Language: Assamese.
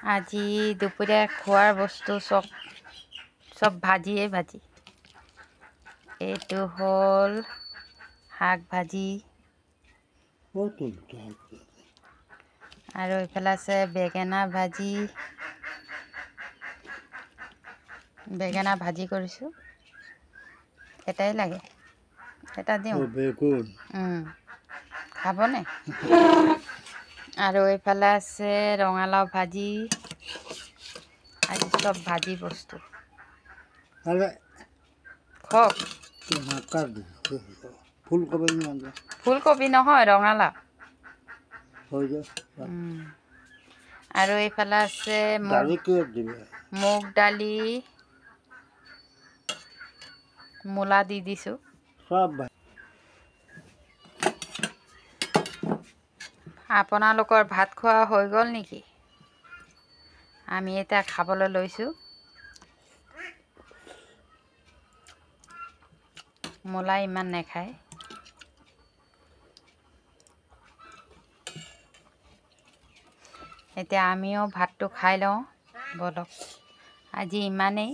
আজি দুপৰীয়া খোৱাৰ বস্তু চব ভাজিয়ে ভাজি। এইটো হ'ল শাক ভাজি আৰু এইফালে আছে বেঙেনা ভাজি। বেঙেনা ভাজি কৰিছোঁ। এটাই লাগে, এটা দিওঁ। খাবনে? আৰু এইফালে আছে ৰঙালাও ভাজি। আজি চব ভাজি বস্তু খওক। ফুলকবি নহয়, ৰঙালাও। আৰু এইফালে আছে মুগ দালি, মূলা দি দিছোঁ। আপোনালোকৰ ভাত খোৱা হৈ গ'ল নেকি? আমি এতিয়া খাবলৈ লৈছোঁ। মূলা ইমান নাখায়। এতিয়া আমিও ভাতটো খাই লওঁ ব'লক। আজি ইমানেই।